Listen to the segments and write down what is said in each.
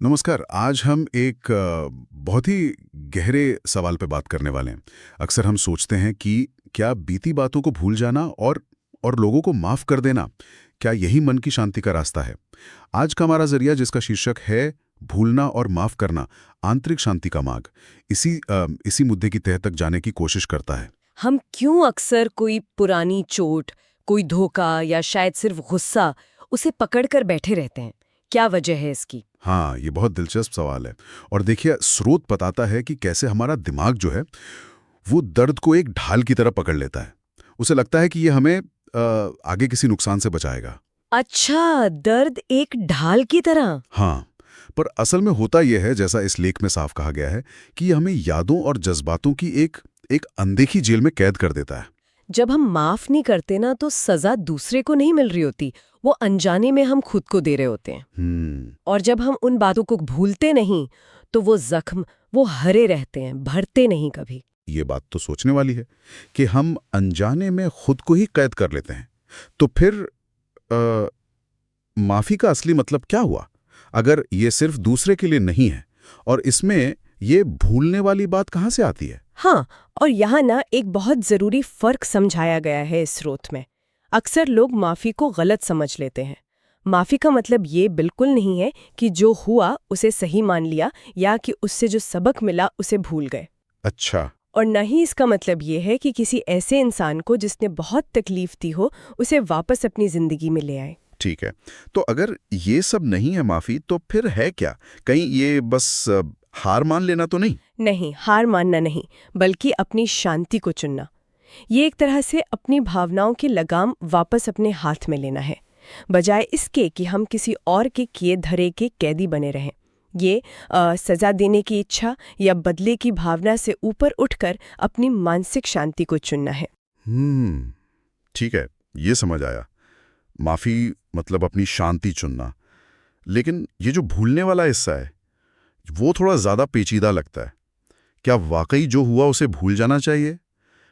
नमस्कार। आज हम एक बहुत ही गहरे सवाल पे बात करने वाले हैं। अक्सर हम सोचते हैं कि क्या बीती बातों को भूल जाना और लोगों को माफ़ कर देना, क्या यही मन की शांति का रास्ता है? आज का हमारा ज़रिया जिसका शीर्षक है भूलना और माफ़ करना, आंतरिक शांति का मार्ग, इसी मुद्दे की तह तक जाने की कोशिश करता है। हम क्यों अक्सर कोई पुरानी चोट, कोई धोखा या शायद सिर्फ गुस्सा उसे पकड़कर बैठे रहते हैं? क्या वजह है इसकी? हाँ, ये बहुत दिलचस्प सवाल है। और देखिए, स्रोत बताता है कि कैसे हमारा दिमाग जो है वो दर्द को एक ढाल की तरह पकड़ लेता है। उसे लगता है कि ये हमें आगे किसी नुकसान से बचाएगा। अच्छा, दर्द एक ढाल की तरह। हाँ, पर असल में होता यह है, जैसा इस लेख में साफ कहा गया है, कि ये हमें यादों और जज्बातों की एक एक अनदेखी जेल में कैद कर देता है। जब हम माफ नहीं करते ना तो सजा दूसरे को नहीं मिल रही होती, वो अनजाने में हम खुद को दे रहे होते हैं। और जब हम उन बातों को भूलते नहीं तो वो जख्म वो हरे रहते हैं, भरते नहीं कभी। ये बात तो सोचने वाली है कि हम अनजाने में खुद को ही कैद कर लेते हैं। तो फिर माफी का असली मतलब क्या हुआ, अगर ये सिर्फ दूसरे के लिए नहीं है? और इसमें ये भूलने वाली बात कहाँ से आती है? हाँ, और यहाँ ना एक बहुत जरूरी फर्क समझाया गया है इस स्रोत में। अक्सर लोग माफी को गलत समझ लेते हैं। माफी का मतलब ये बिल्कुल नहीं है कि जो हुआ उसे सही मान लिया या कि उससे जो सबक मिला उसे भूल गए। अच्छा। और न ही इसका मतलब ये है कि किसी ऐसे इंसान को जिसने बहुत तकलीफ दी हो उसे वापस अपनी जिंदगी में ले आए। ठीक है, तो अगर ये सब नहीं है माफी, तो फिर है क्या? कहीं ये बस हार मान लेना तो नहीं? नहीं, हार मानना नहीं, बल्कि अपनी शांति को चुनना। ये एक तरह से अपनी भावनाओं की लगाम वापस अपने हाथ में लेना है, बजाय इसके कि हम किसी और के किए धरे के कैदी बने रहें। ये सजा देने की इच्छा या बदले की भावना से ऊपर उठकर अपनी मानसिक शांति को चुनना है। ठीक है, ये समझ आया। माफी मतलब अपनी शांति चुनना। लेकिन ये जो भूलने वाला हिस्सा है, वो थोड़ा ज्यादा पेचीदा लगता है। क्या वाकई जो हुआ उसे भूल जाना चाहिए?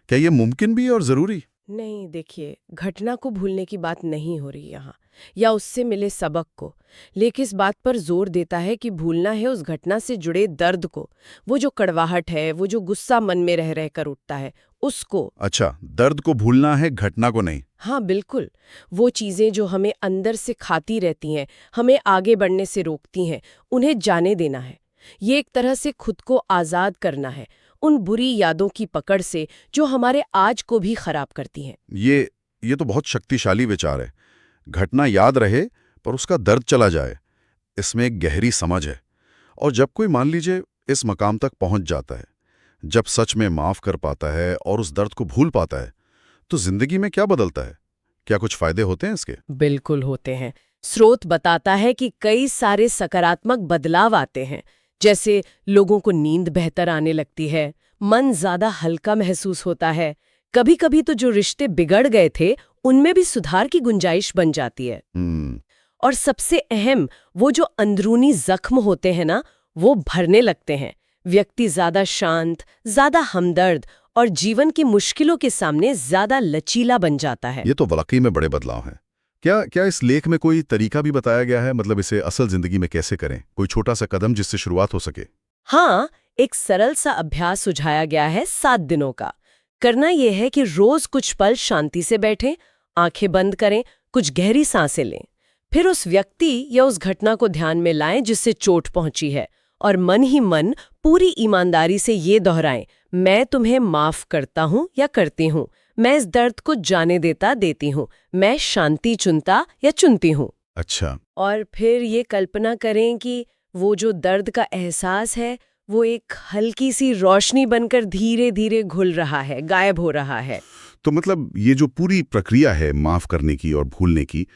क्या ये मुमकिन भी है और जरूरी? नहीं, देखिए, घटना को भूलने की बात नहीं हो रही यहाँ, या उससे मिले सबक को। लेकिन इस बात पर जोर देता है कि भूलना है उस घटना से जुड़े दर्द को, वो जो कड़वाहट है, वो जो गुस्सा मन में रह रह कर उठता है, उसको। अच्छा, दर्द को भूलना है, घटना को नहीं। हाँ बिल्कुल, वो चीजें जो हमें अंदर से खाती रहती हैं, हमें आगे बढ़ने से रोकती हैं, उन्हें जाने देना है। ये एक तरह से खुद को आज़ाद करना है उन बुरी यादों की पकड़ से जो हमारे आज को भी खराब करती हैं। ये तो बहुत शक्तिशाली विचार है। घटना याद रहे पर उसका दर्द चला जाए, इसमें एक गहरी समझ है। और जब कोई, मान लीजिए, इस मकाम तक पहुंच जाता है, जब सच में माफ कर पाता है और उस दर्द को भूल पाता है, तो जिंदगी में क्या बदलता है? क्या कुछ फायदे होते हैं इसके? बिल्कुल होते हैं। स्रोत बताता है कि कई सारे सकारात्मक बदलाव आते हैं, जैसे लोगों को नींद बेहतर आने लगती है, मन ज्यादा हल्का महसूस होता है, कभी कभी तो जो रिश्ते बिगड़ गए थे उनमें भी सुधार की गुंजाइश बन जाती है। और सबसे अहम, वो जो अंदरूनी जख्म होते हैं ना, वो भरने लगते हैं। व्यक्ति ज्यादा शांत, ज्यादा हमदर्द और जीवन की मुश्किलों के सामने ज्यादा लचीला बन जाता है। ये तो वाकई में बड़े बदलाव हैं। क्या क्या इस लेख में कोई तरीका भी बताया गया है, मतलब इसे असल जिंदगी में कैसे करें? कोई छोटा सा कदम जिससे शुरुआत हो सके? हाँ, एक सरल सा अभ्यास सुझाया गया है 7 दिनों का। करना यह है कि रोज कुछ पल शांति से बैठें, आंखें बंद करें, कुछ गहरी सांसें लें। फिर उस व्यक्ति या उस घटना को ध्यान में लाएं जिससे चोट पहुंची है, और मन ही मन पूरी ईमानदारी से ये दोहराएं, मैं तुम्हें माफ करता हूं या करती हूं, मैं इस दर्द को जाने देता देती हूं, मैं शांति चुनता या चुनती हूं। अच्छा। और फिर ये कल्पना करें कि वो जो दर्द का एहसास है वो एक हल्की सी रोशनी बनकर धीरे धीरे घुल रहा है, गायब हो रहा है। तो मतलब ये जो पूरी प्रक्रिया है माफ करने की और भूलने की,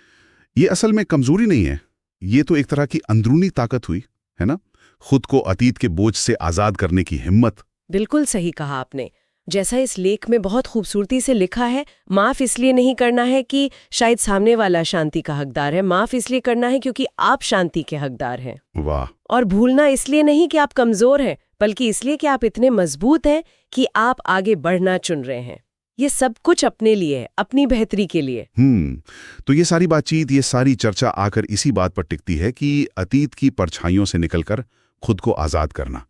ये असल में कमजोरी नहीं है। ये तो एक तरह की अंदरूनी ताकत हुई, है ना? खुद को अतीत के बोझ से आजाद करने की हिम्मत। बिल्कुल सही कहा आपने। जैसा इस लेख में बहुत खूबसूरती से लिखा है, माफ इसलिए नहीं करना है कि शायद सामने वाला शांति का हकदार है, माफ इसलिए करना है क्योंकि आप शांति के हकदार हैं। वाह। और भूलना इसलिए नहीं कि आप कमजोर हैं, बल्कि इसलिए कि आप इतने मजबूत हैं कि आप आगे बढ़ना चुन रहे हैं। ये सब कुछ अपने लिए, अपनी बेहतरी के लिए। तो ये सारी बातचीत, ये सारी चर्चा आकर इसी बात पर टिकती है कि अतीत की परछाइयों से निकलकर खुद को आज़ाद करना।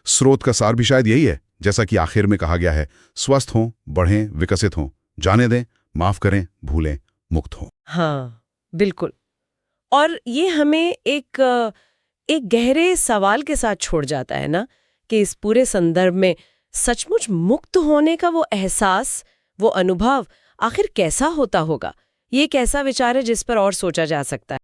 स्रोत का सार भी शायद यही है, जैसा कि आखिर में कहा गया है, स्वस्थ हों, बढ़ें, विकसित हों, जाने दें, माफ करें, भूलें, मुक्त हों। हाँ, बिल्कुल। और ये हमें एक गहरे सवाल के साथ छोड़ जाता है ना, कि इस पूरे संदर्भ में सचमुच मुक्त होने का वो एहसास, वो अनुभव आखिर कैसा होता होगा? ये एक ऐसा विचार है जिस पर और सोचा जा सकता है।